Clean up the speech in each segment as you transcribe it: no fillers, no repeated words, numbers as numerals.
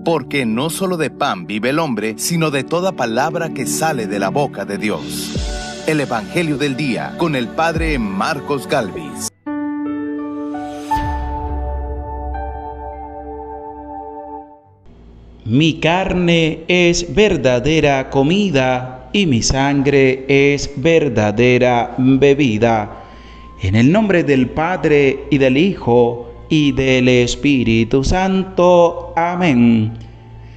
porque no solo de pan vive el hombre, sino de toda palabra que sale de la boca de Dios. El Evangelio del Día, con el Padre Marcos Galvis. Mi carne es verdadera comida y mi sangre es verdadera bebida. En el nombre del Padre y del Hijo y del Espíritu Santo. Amén.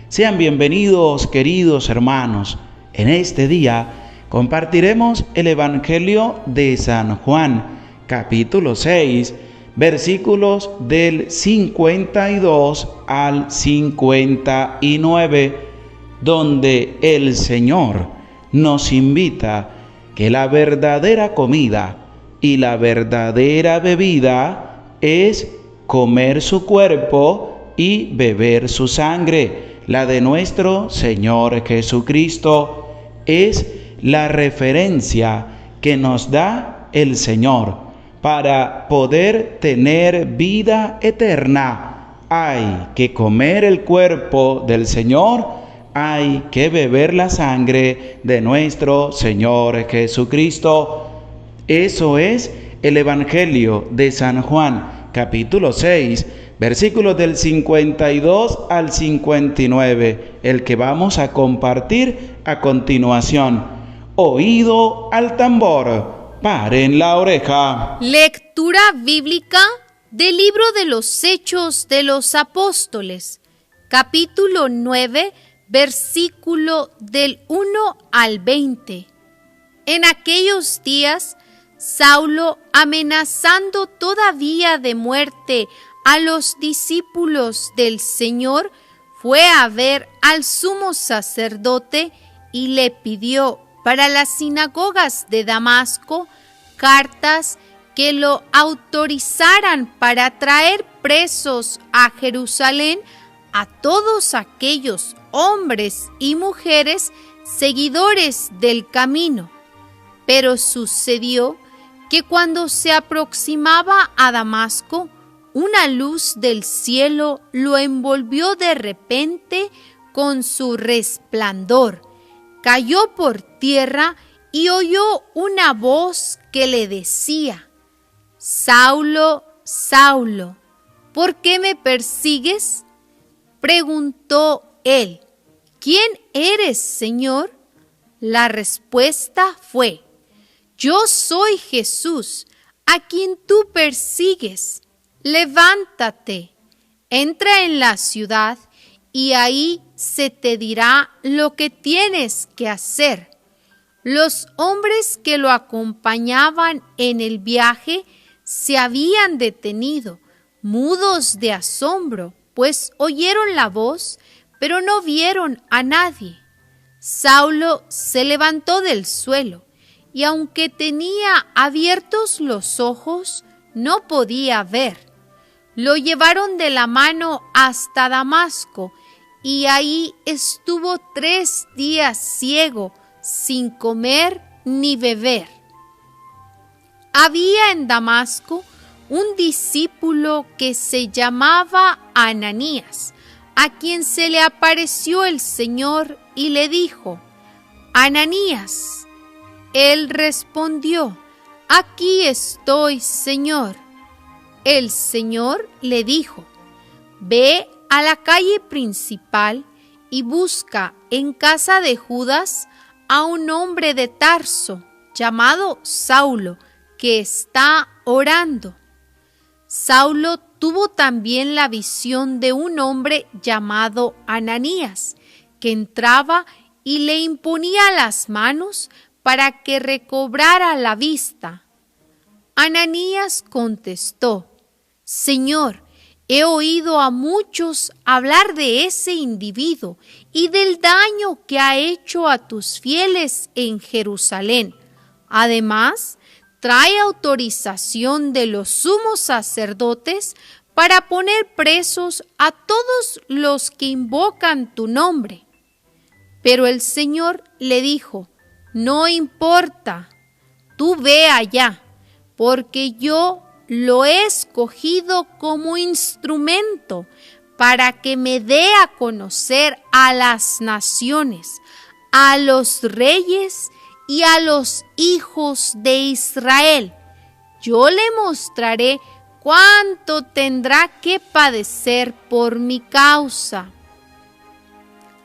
Sean bienvenidos, queridos hermanos. En este día compartiremos el Evangelio de San Juan, capítulo 6, versículos del 52 al 59, donde el Señor nos invita que la verdadera comida y la verdadera bebida es comer su cuerpo y beber su sangre. La de nuestro Señor Jesucristo es la referencia que nos da el Señor para poder tener vida eterna. Hay que comer el cuerpo del Señor, hay que beber la sangre de nuestro Señor Jesucristo. Eso es el Evangelio de San Juan, capítulo 6, versículos del 52 al 59, el que vamos a compartir a continuación. Oído al tambor. Paren la oreja. Lectura bíblica del libro de los Hechos de los Apóstoles, capítulo 9, versículo del 1 al 20. En aquellos días, Saulo, amenazando todavía de muerte a los discípulos del Señor, fue a ver al sumo sacerdote y le pidió para las sinagogas de Damasco cartas que lo autorizaran para traer presos a Jerusalén a todos aquellos hombres y mujeres seguidores del camino. Pero sucedió que cuando se aproximaba a Damasco, una luz del cielo lo envolvió de repente con su resplandor. Cayó por tierra y oyó una voz que le decía: «Saulo, Saulo, ¿por qué me persigues?». Preguntó él: «¿Quién eres, Señor?». La respuesta fue: «Yo soy Jesús, a quien tú persigues. Levántate, entra en la ciudad y ahí se te dirá lo que tienes que hacer». Los hombres que lo acompañaban en el viaje se habían detenido, mudos de asombro, pues oyeron la voz, pero no vieron a nadie. Saulo se levantó del suelo, y aunque tenía abiertos los ojos, no podía ver. Lo llevaron de la mano hasta Damasco, y ahí estuvo 3 días ciego, sin comer ni beber. Había en Damasco un discípulo que se llamaba Ananías, a quien se le apareció el Señor y le dijo: «Ananías». Él respondió: «Aquí estoy, Señor». El Señor le dijo: «Ve a la calle principal y busca en casa de Judas a un hombre de Tarso llamado Saulo, que está orando». Saulo tuvo también la visión de un hombre llamado Ananías, que entraba y le imponía las manos para que recobrara la vista. Ananías contestó: «Señor, he oído a muchos hablar de ese individuo y del daño que ha hecho a tus fieles en Jerusalén. Además, trae autorización de los sumos sacerdotes para poner presos a todos los que invocan tu nombre». Pero el Señor le dijo: «No importa, tú ve allá, porque yo lo he escogido como instrumento para que me dé a conocer a las naciones, a los reyes y a los hijos de Israel. Yo le mostraré cuánto tendrá que padecer por mi causa.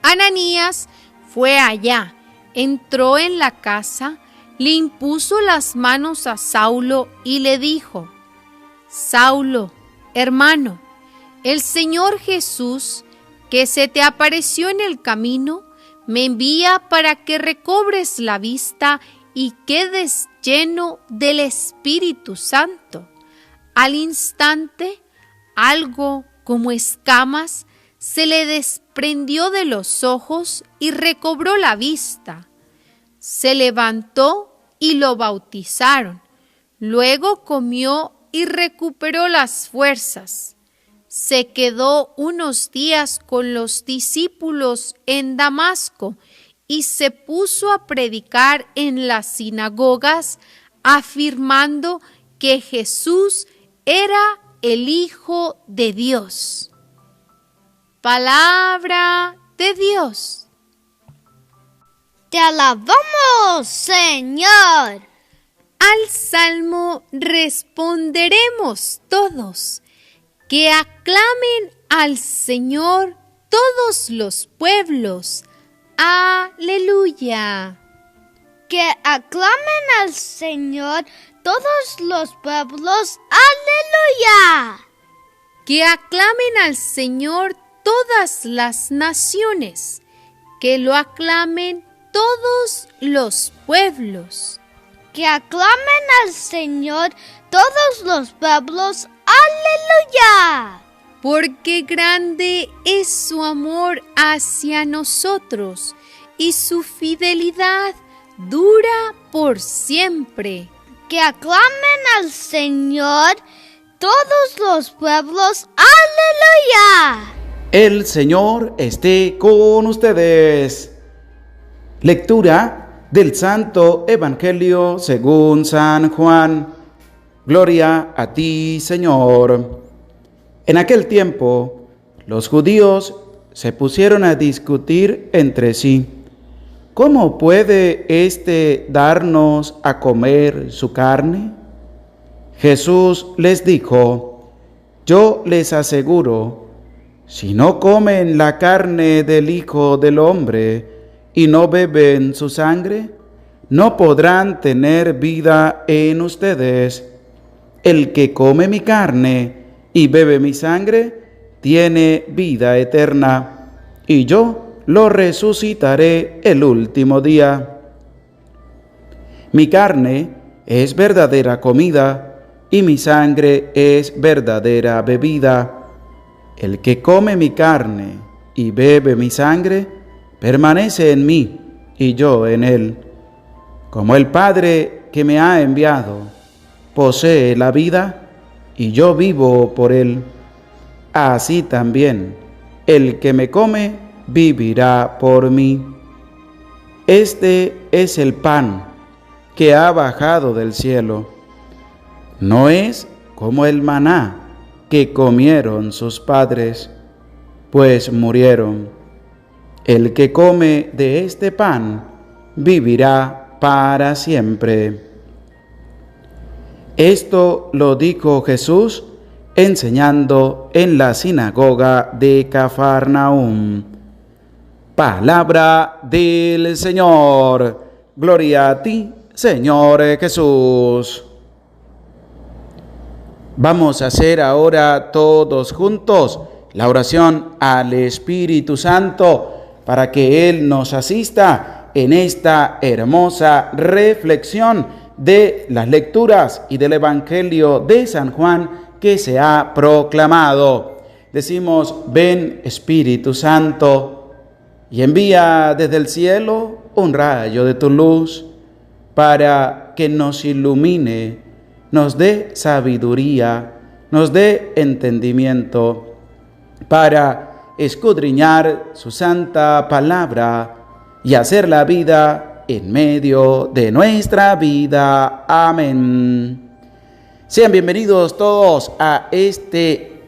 Ananías fue allá, entró en la casa, le impuso las manos a Saulo y le dijo: Saulo, hermano, el Señor Jesús, que se te apareció en el camino, me envía para que recobres la vista y quedes lleno del Espíritu Santo. Al instante, algo como escamas se le desprendió de los ojos y recobró la vista. Se levantó y lo bautizaron. Luego comió y recuperó las fuerzas. Se quedó unos días con los discípulos en Damasco y se puso a predicar en las sinagogas, afirmando que Jesús era el Hijo de Dios. Palabra de Dios. Te alabamos, Señor. Al salmo responderemos todos: que aclamen al Señor todos los pueblos. Aleluya. Que aclamen al Señor todos los pueblos. Aleluya. Que aclamen al Señor todas las naciones. Que lo aclamen todos los pueblos. Que aclamen al Señor todos los pueblos. ¡Aleluya! Porque grande es su amor hacia nosotros, y su fidelidad dura por siempre. Que aclamen al Señor todos los pueblos. ¡Aleluya! El Señor esté con ustedes. Lectura del Santo Evangelio según San Juan. Gloria a ti, Señor. En aquel tiempo, los judíos se pusieron a discutir entre sí: ¿cómo puede éste darnos a comer su carne? Jesús les dijo: yo les aseguro, si no comen la carne del Hijo del Hombre y no beben su sangre, no podrán tener vida en ustedes. El que come mi carne y bebe mi sangre tiene vida eterna, y yo lo resucitaré el último día. Mi carne es verdadera comida y mi sangre es verdadera bebida. El que come mi carne y bebe mi sangre permanece en mí y yo en él. Como el Padre que me ha enviado posee la vida y yo vivo por él, así también el que me come vivirá por mí. Este es el pan que ha bajado del cielo. No es como el maná que comieron sus padres, pues murieron. El que come de este pan vivirá para siempre. Esto lo dijo Jesús enseñando en la sinagoga de Cafarnaúm. Palabra del Señor. Gloria a ti, Señor Jesús. Vamos a hacer ahora todos juntos la oración al Espíritu Santo para que Él nos asista en esta hermosa reflexión de las lecturas y del Evangelio de San Juan que se ha proclamado. Decimos: ven Espíritu Santo, y envía desde el cielo un rayo de tu luz para que nos ilumine, nos dé sabiduría, nos dé entendimiento para escudriñar su santa palabra y hacer la vida en medio de nuestra vida. Amén. Sean bienvenidos todos a este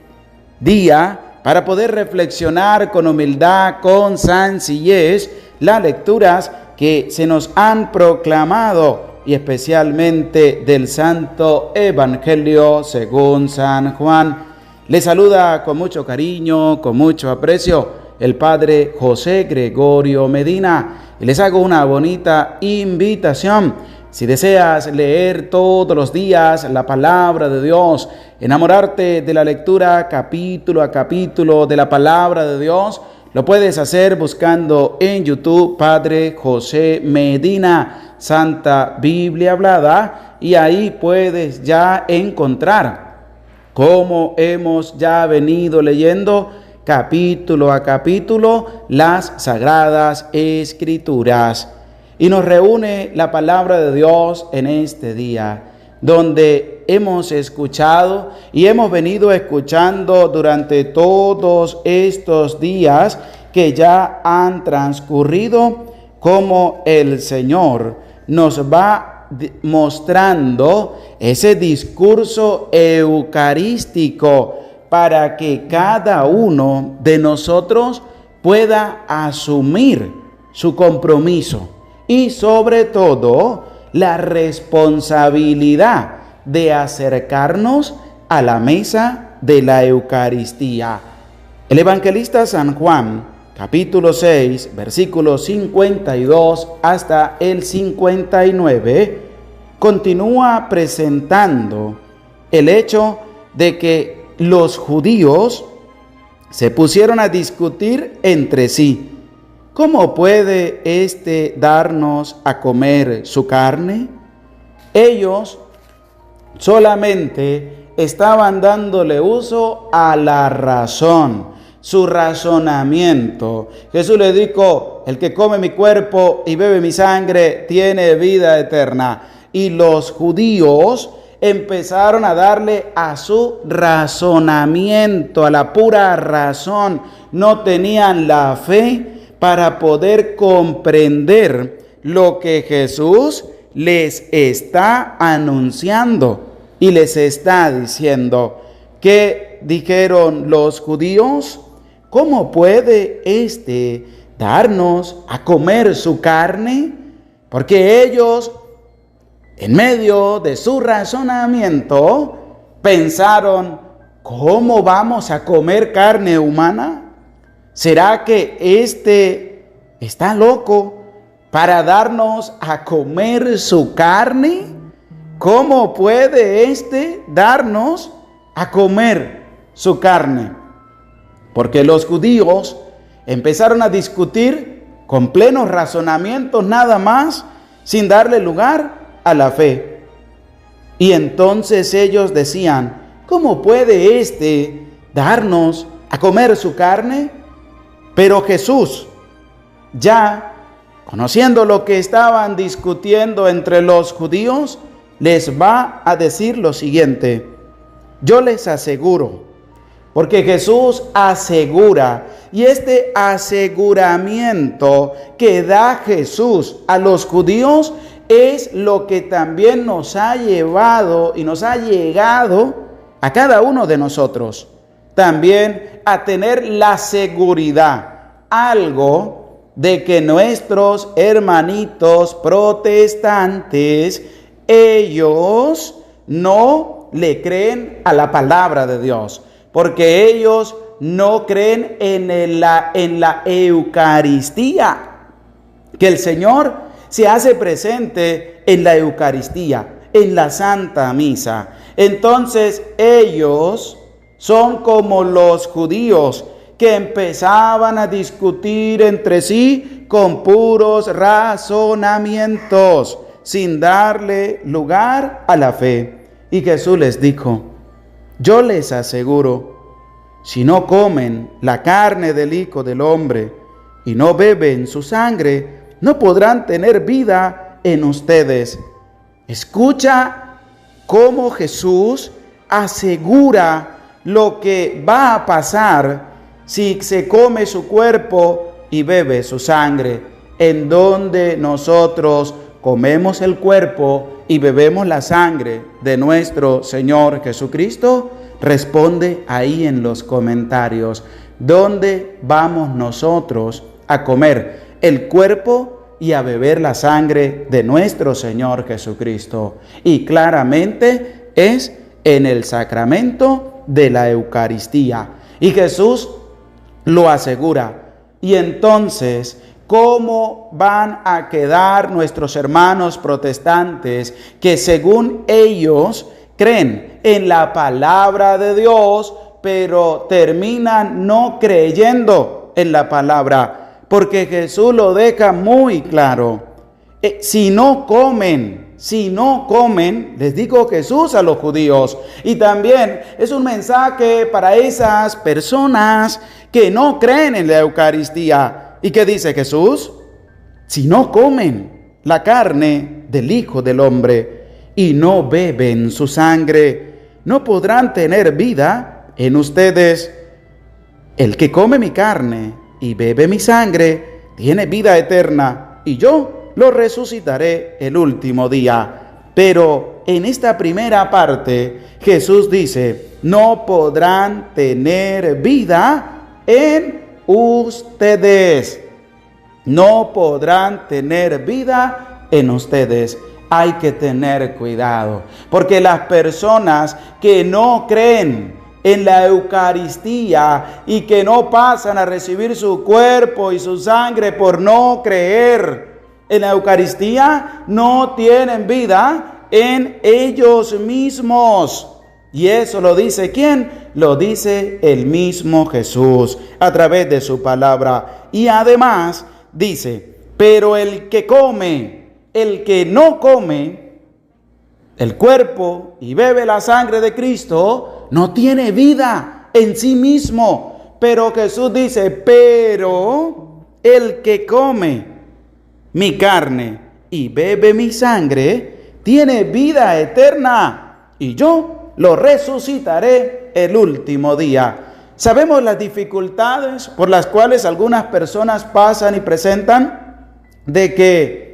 día para poder reflexionar con humildad, con sencillez, las lecturas que se nos han proclamado y especialmente del Santo Evangelio según San Juan. Les saluda con mucho cariño, con mucho aprecio, el Padre José Gregorio Medina, y les hago una bonita invitación. Si deseas leer todos los días la palabra de Dios, enamorarte de la lectura capítulo a capítulo de la palabra de Dios, lo puedes hacer buscando en YouTube Padre José Medina, Santa Biblia Hablada, y ahí puedes ya encontrar cómo hemos ya venido leyendo capítulo a capítulo las Sagradas Escrituras. Y nos reúne la palabra de Dios en este día, donde hemos escuchado y hemos venido escuchando durante todos estos días que ya han transcurrido, cómo el Señor nos va mostrando ese discurso eucarístico para que cada uno de nosotros pueda asumir su compromiso y sobre todo la responsabilidad de acercarnos a la mesa de la Eucaristía. El evangelista San Juan, capítulo 6, versículos 52 hasta el 59, continúa presentando el hecho de que los judíos se pusieron a discutir entre sí. ¿Cómo puede darnos a comer su carne? Ellos solamente estaban dándole uso a la razón, su razonamiento. Jesús le dijo: el que come mi cuerpo y bebe mi sangre tiene vida eterna. Y los judíos empezaron a darle a su razonamiento, a la pura razón. No tenían la fe para poder comprender lo que Jesús les está anunciando y les está diciendo. ¿Qué dijeron los judíos? ¿Cómo puede darnos a comer su carne? Porque ellos, en medio de su razonamiento, pensaron: ¿cómo vamos a comer carne humana? ¿Será que está loco para darnos a comer su carne? ¿Cómo puede darnos a comer su carne? Porque los judíos empezaron a discutir con plenos razonamientos nada más, sin darle lugar a la fe. Y entonces ellos decían: ¿cómo puede darnos a comer su carne? Pero Jesús, ya conociendo lo que estaban discutiendo entre los judíos, les va a decir lo siguiente: yo les aseguro, porque Jesús asegura, y este aseguramiento que da Jesús a los judíos es lo que también nos ha llevado y nos ha llegado a cada uno de nosotros también a tener la seguridad, algo de que nuestros hermanitos protestantes, ellos no le creen a la palabra de Dios, porque ellos no creen en la Eucaristía, que el Señor se hace presente en la Eucaristía, en la Santa Misa. Entonces ellos son como los judíos que empezaban a discutir entre sí con puros razonamientos, sin darle lugar a la fe. Y Jesús les dijo: yo les aseguro, si no comen la carne del Hijo del Hombre y no beben su sangre, no podrán tener vida en ustedes. Escucha cómo Jesús asegura lo que va a pasar si se come su cuerpo y bebe su sangre, en donde nosotros comemos el cuerpo y bebemos la sangre de nuestro Señor Jesucristo. Responde ahí en los comentarios, ¿dónde vamos nosotros a comer el cuerpo y a beber la sangre de nuestro Señor Jesucristo? Y claramente es en el sacramento de la Eucaristía. Y Jesús lo asegura. Y entonces, ¿cómo van a quedar nuestros hermanos protestantes que según ellos creen en la palabra de Dios, pero terminan no creyendo en la palabra? Porque Jesús lo deja muy claro. Si no comen, les dijo Jesús a los judíos. Y también es un mensaje para esas personas que no creen en la Eucaristía. ¿Y qué dice Jesús? Si no comen la carne del Hijo del Hombre y no beben su sangre, no podrán tener vida en ustedes. El que come mi carne y bebe mi sangre tiene vida eterna, y yo lo resucitaré el último día. Pero en esta primera parte, Jesús dice, no podrán tener vida en ustedes. No podrán tener vida en ustedes. Hay que tener cuidado, porque las personas que no creen en la Eucaristía y que no pasan a recibir su cuerpo y su sangre por no creer en la Eucaristía, no tienen vida en ellos mismos. Y eso lo dice ¿quién? Lo dice el mismo Jesús a través de su palabra. Y además dice, pero el que no come el cuerpo y bebe la sangre de Cristo, no tiene vida en sí mismo. Pero Jesús dice, pero el que come mi carne y bebe mi sangre, tiene vida eterna, y yo lo resucitaré el último día. ¿Sabemos las dificultades por las cuales algunas personas pasan y presentan? De que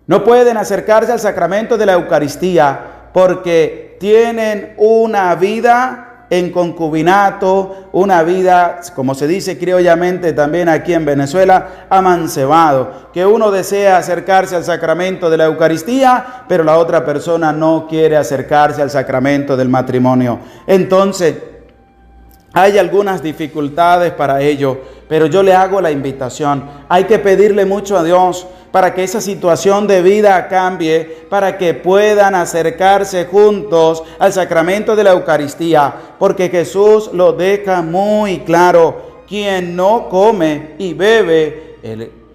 no pueden acercarse al sacramento de la Eucaristía porque tienen una vida en concubinato, una vida, como se dice criollamente también aquí en Venezuela, amancebado, que uno desea acercarse al sacramento de la Eucaristía, pero la otra persona no quiere acercarse al sacramento del matrimonio. Entonces, hay algunas dificultades para ello, pero yo le hago la invitación. Hay que pedirle mucho a Dios para que esa situación de vida cambie, para que puedan acercarse juntos al sacramento de la Eucaristía, porque Jesús lo deja muy claro. Quien no come y bebe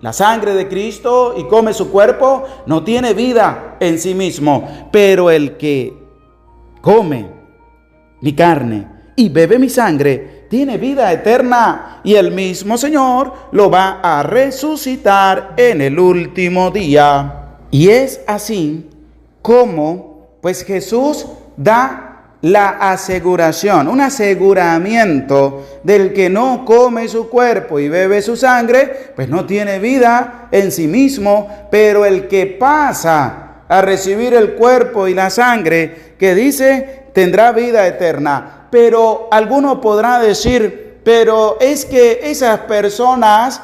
la sangre de Cristo y come su cuerpo, no tiene vida en sí mismo. Pero el que come mi carne y bebe mi sangre, tiene vida eterna, y el mismo Señor lo va a resucitar en el último día. Y es así como pues Jesús da la aseguración, un aseguramiento del que no come su cuerpo y bebe su sangre, pues no tiene vida en sí mismo. Pero el que pasa a recibir el cuerpo y la sangre, que dice, tendrá vida eterna. Pero alguno podrá decir, pero es que esas personas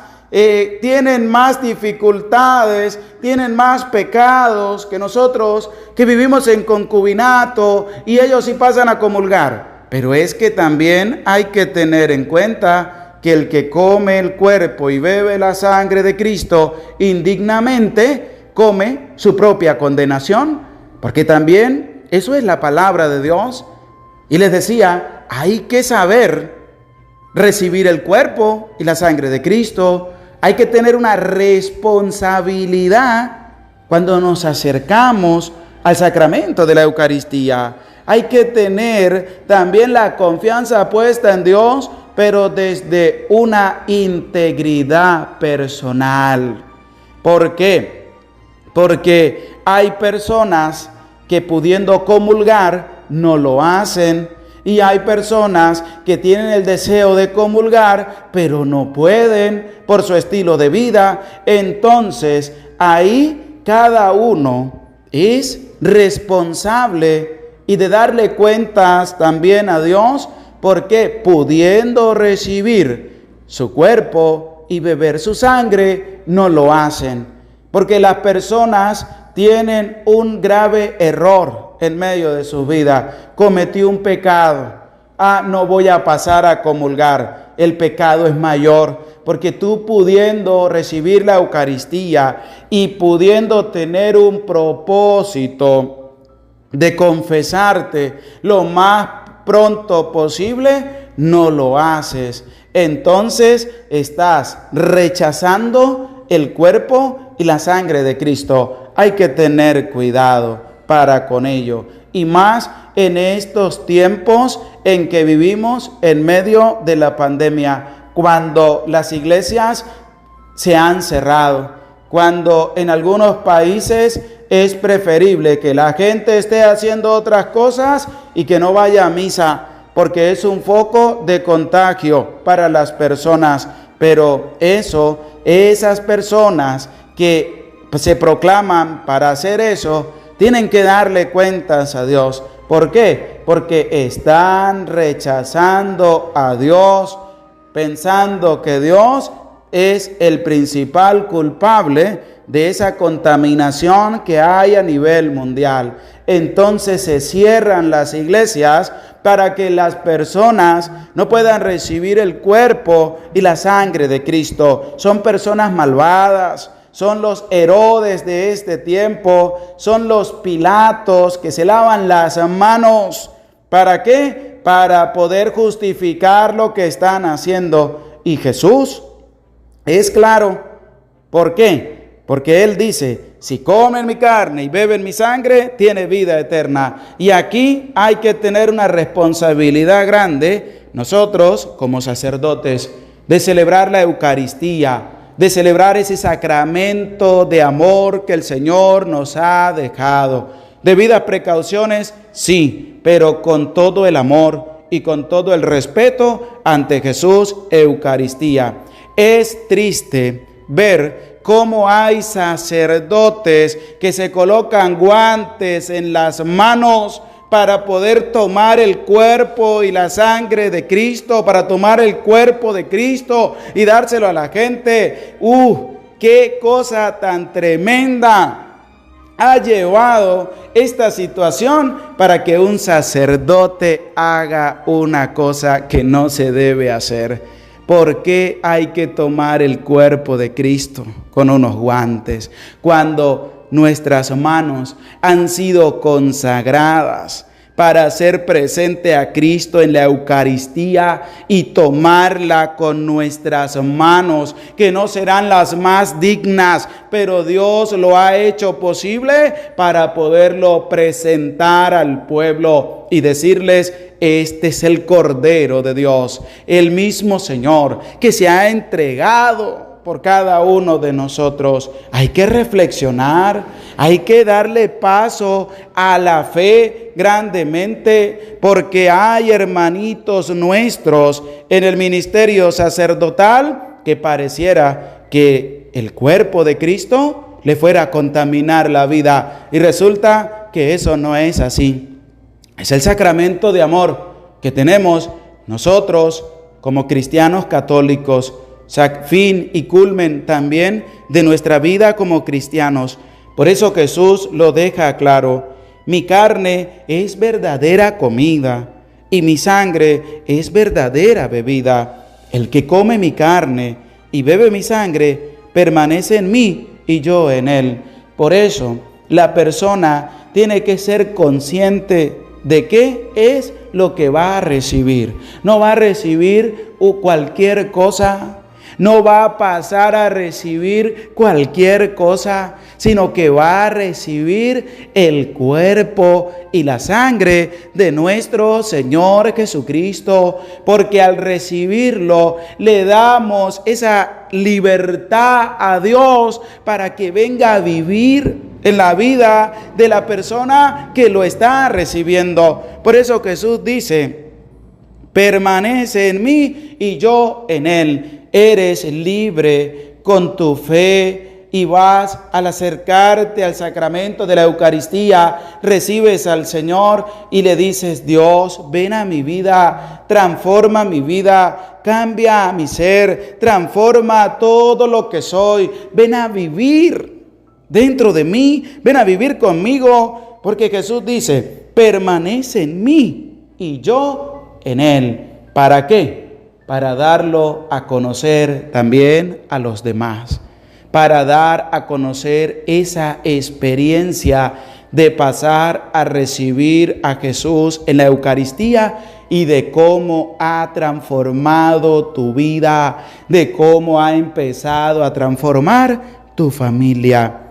tienen más dificultades, tienen más pecados que nosotros que vivimos en concubinato, y ellos sí pasan a comulgar. Pero es que también hay que tener en cuenta que el que come el cuerpo y bebe la sangre de Cristo indignamente come su propia condenación, porque también eso es la palabra de Dios. Y les decía, hay que saber recibir el cuerpo y la sangre de Cristo. Hay que tener una responsabilidad cuando nos acercamos al sacramento de la Eucaristía. Hay que tener también la confianza puesta en Dios, pero desde una integridad personal. ¿Por qué? Porque hay personas que pudiendo comulgar no lo hacen, y hay personas que tienen el deseo de comulgar pero no pueden por su estilo de vida. Entonces ahí cada uno es responsable y de darle cuentas también a Dios, porque pudiendo recibir su cuerpo y beber su sangre, no lo hacen. Porque las personas tienen un grave error en medio de su vida. Cometí un pecado. No voy a pasar a comulgar. El pecado es mayor, porque tú pudiendo recibir la Eucaristía y pudiendo tener un propósito de confesarte lo más pronto posible, no lo haces. Entonces estás rechazando el cuerpo y la sangre de Cristo. Hay que tener cuidado para con ello. Y más en estos tiempos en que vivimos en medio de la pandemia, cuando las iglesias se han cerrado, cuando en algunos países es preferible que la gente esté haciendo otras cosas y que no vaya a misa, porque es un foco de contagio para las personas. Pero esas personas que se proclaman para hacer eso, tienen que darle cuentas a Dios. ¿Por qué? Porque están rechazando a Dios, pensando que Dios es el principal culpable de esa contaminación que hay a nivel mundial. Entonces se cierran las iglesias para que las personas no puedan recibir el cuerpo y la sangre de Cristo. Son personas malvadas, son los Herodes de este tiempo, son los Pilatos que se lavan las manos. ¿Para qué? Para poder justificar lo que están haciendo. Y Jesús es claro. ¿Por qué? Porque Él dice: si comen mi carne y beben mi sangre, tiene vida eterna. Y aquí hay que tener una responsabilidad grande, nosotros como sacerdotes, de celebrar la Eucaristía, de celebrar ese sacramento de amor que el Señor nos ha dejado. Debidas precauciones, sí, pero con todo el amor y con todo el respeto ante Jesús, Eucaristía. Es triste ver cómo hay sacerdotes que se colocan guantes en las manos para poder tomar el cuerpo y la sangre de Cristo, para tomar el cuerpo de Cristo y dárselo a la gente. ¡Qué cosa tan tremenda ha llevado esta situación para que un sacerdote haga una cosa que no se debe hacer! ¿Por qué hay que tomar el cuerpo de Cristo con unos guantes cuando nuestras manos han sido consagradas para hacer presente a Cristo en la Eucaristía y tomarla con nuestras manos, que no serán las más dignas, pero Dios lo ha hecho posible para poderlo presentar al pueblo y decirles: este es el Cordero de Dios, el mismo Señor que se ha entregado por cada uno de nosotros. Hay que reflexionar, hay que darle paso a la fe grandemente, porque hay hermanitos nuestros en el ministerio sacerdotal que pareciera que el cuerpo de Cristo le fuera a contaminar la vida, y resulta que eso no es así. Es el sacramento de amor que tenemos nosotros como cristianos católicos, fin y culmen también de nuestra vida como cristianos. Por eso Jesús lo deja claro: mi carne es verdadera comida y mi sangre es verdadera bebida. El que come mi carne y bebe mi sangre permanece en mí y yo en él. Por eso la persona tiene que ser consciente de qué es lo que va a recibir. No va a recibir cualquier cosa, no va a pasar a recibir cualquier cosa, sino que va a recibir el cuerpo y la sangre de nuestro Señor Jesucristo, porque al recibirlo le damos esa libertad a Dios para que venga a vivir en la vida de la persona que lo está recibiendo. Por eso Jesús dice: permanece en mí y yo en él. Eres libre con tu fe y vas al acercarte al sacramento de la Eucaristía, recibes al Señor y le dices: Dios, ven a mi vida, transforma mi vida, cambia mi ser, transforma todo lo que soy, ven a vivir dentro de mí, ven a vivir conmigo, porque Jesús dice: permanece en mí y yo en Él. ¿Para qué? Para darlo a conocer también a los demás, para dar a conocer esa experiencia de pasar a recibir a Jesús en la Eucaristía y de cómo ha transformado tu vida, de cómo ha empezado a transformar tu familia.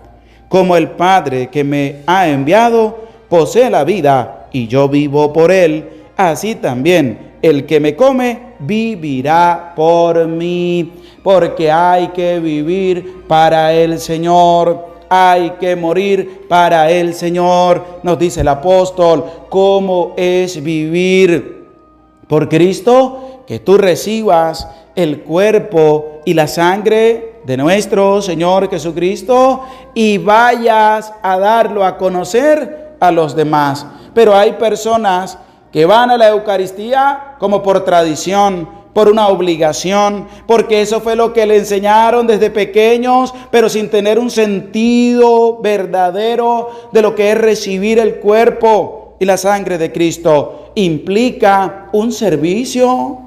Como el Padre que me ha enviado posee la vida y yo vivo por Él, así también el que me come vivirá por mí, porque hay que vivir para el Señor, hay que morir para el Señor. Nos dice el apóstol, ¿cómo es vivir por Cristo? Que tú recibas el cuerpo y la sangre de nuestro Señor Jesucristo y vayas a darlo a conocer a los demás. Pero hay personas que van a la Eucaristía como por tradición, por una obligación, porque eso fue lo que le enseñaron desde pequeños, pero sin tener un sentido verdadero de lo que es recibir el cuerpo y la sangre de Cristo. Implica un servicio.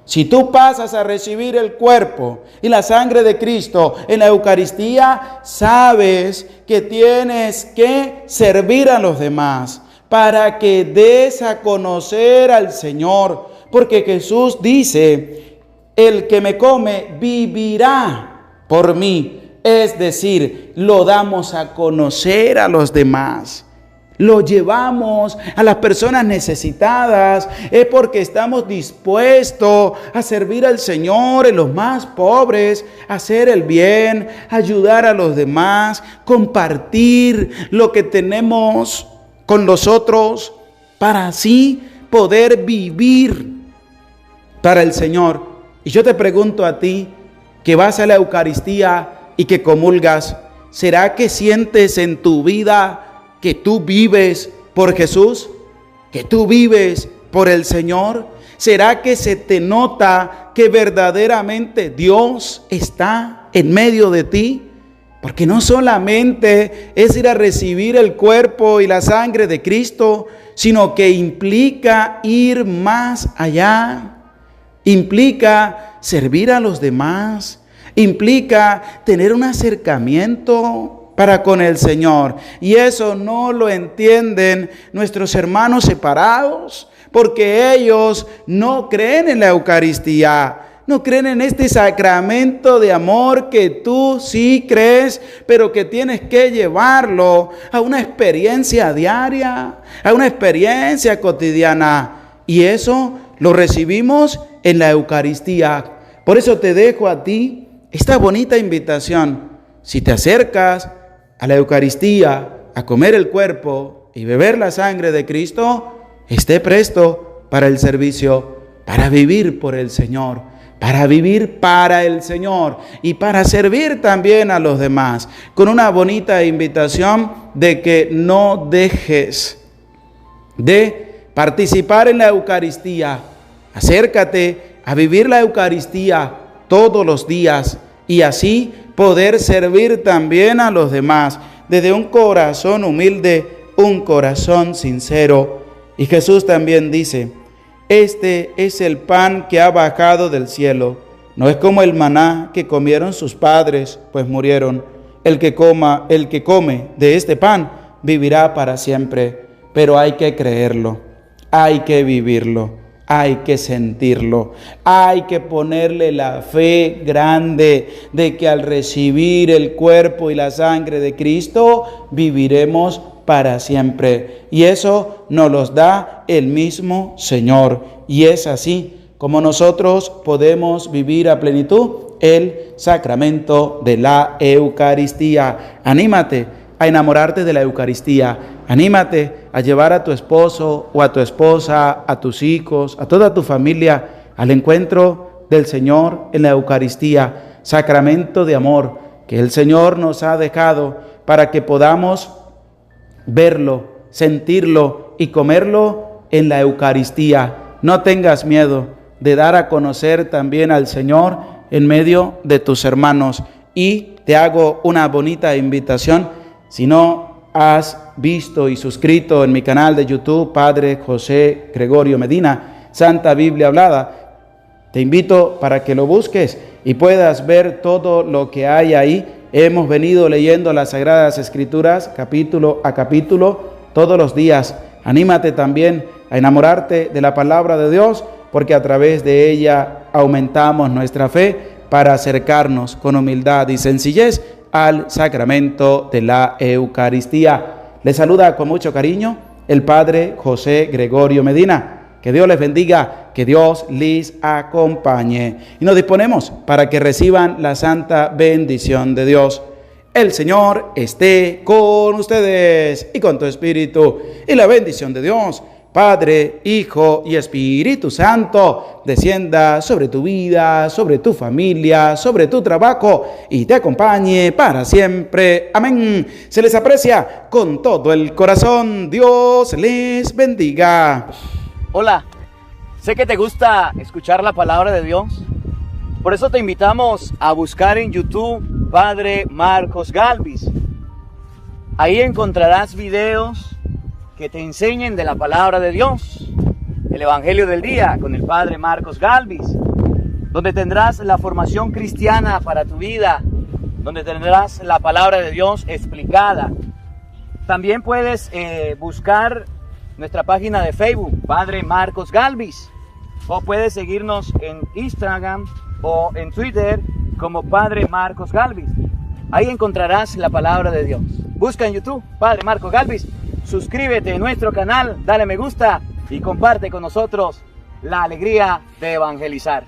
Si tú pasas a recibir el cuerpo y la sangre de Cristo en la Eucaristía, sabes que tienes que servir a los demás para que des a conocer al Señor. Porque Jesús dice, el que me come vivirá por mí. Es decir, lo damos a conocer a los demás. Lo llevamos a las personas necesitadas. Es porque estamos dispuestos a servir al Señor en los más pobres, a hacer el bien, ayudar a los demás, compartir lo que tenemos con los otros, para así poder vivir para el Señor. Y yo te pregunto a ti, que vas a la Eucaristía y que comulgas, ¿será que sientes en tu vida que tú vives por Jesús? ¿Que tú vives por el Señor? ¿Será que se te nota que verdaderamente Dios está en medio de ti? Porque no solamente es ir a recibir el cuerpo y la sangre de Cristo, sino que implica ir más allá. Implica servir a los demás. Implica tener un acercamiento para con el Señor. Y eso no lo entienden nuestros hermanos separados, porque ellos no creen en la Eucaristía. No creen en este sacramento de amor que tú sí crees, pero que tienes que llevarlo a una experiencia diaria, a una experiencia cotidiana. Y eso lo recibimos en la Eucaristía. Por eso te dejo a ti esta bonita invitación. Si te acercas a la Eucaristía, a comer el cuerpo y beber la sangre de Cristo, esté presto para el servicio, para vivir por el Señor, para vivir para el Señor y para servir también a los demás, con una bonita invitación de que no dejes de participar en la Eucaristía. Acércate a vivir la Eucaristía todos los días y así poder servir también a los demás desde un corazón humilde, un corazón sincero. Y Jesús también dice: este es el pan que ha bajado del cielo. No es como el maná que comieron sus padres, pues murieron. El que come de este pan vivirá para siempre. Pero hay que creerlo, hay que vivirlo, hay que sentirlo, hay que ponerle la fe grande de que al recibir el cuerpo y la sangre de Cristo viviremos para siempre. Y eso nos los da el mismo Señor. Y es así como nosotros podemos vivir a plenitud el sacramento de la Eucaristía. Anímate a enamorarte de la Eucaristía. Anímate a llevar a tu esposo o a tu esposa, a tus hijos, a toda tu familia al encuentro del Señor en la Eucaristía. Sacramento de amor que el Señor nos ha dejado para que podamos verlo, sentirlo y comerlo en la Eucaristía. No tengas miedo de dar a conocer también al Señor en medio de tus hermanos. Y te hago una bonita invitación. Si no has visto y suscrito en mi canal de YouTube, Padre José Gregorio Medina, Santa Biblia Hablada, te invito para que lo busques y puedas ver todo lo que hay ahí. Hemos venido leyendo las Sagradas Escrituras capítulo a capítulo todos los días. Anímate también a enamorarte de la palabra de Dios, porque a través de ella aumentamos nuestra fe para acercarnos con humildad y sencillez al sacramento de la Eucaristía. Les saluda con mucho cariño el Padre José Gregorio Medina. Que Dios les bendiga, que Dios les acompañe. Y nos disponemos para que reciban la santa bendición de Dios. El Señor esté con ustedes y con tu espíritu. Y la bendición de Dios, Padre, Hijo y Espíritu Santo, descienda sobre tu vida, sobre tu familia, sobre tu trabajo y te acompañe para siempre. Amén. Se les aprecia con todo el corazón. Dios les bendiga. Hola, sé que te gusta escuchar la palabra de Dios. Por eso te invitamos a buscar en YouTube Padre Marcos Galvis. Ahí encontrarás videos que te enseñen de la palabra de Dios, el Evangelio del Día con el Padre Marcos Galvis, donde tendrás la formación cristiana para tu vida, donde tendrás la palabra de Dios explicada. También puedes buscar nuestra página de Facebook, Padre Marcos Galvis, o puedes seguirnos en Instagram o en Twitter como Padre Marcos Galvis. Ahí encontrarás la palabra de Dios. Busca en YouTube Padre Marcos Galvis, suscríbete a nuestro canal, dale me gusta y comparte con nosotros la alegría de evangelizar.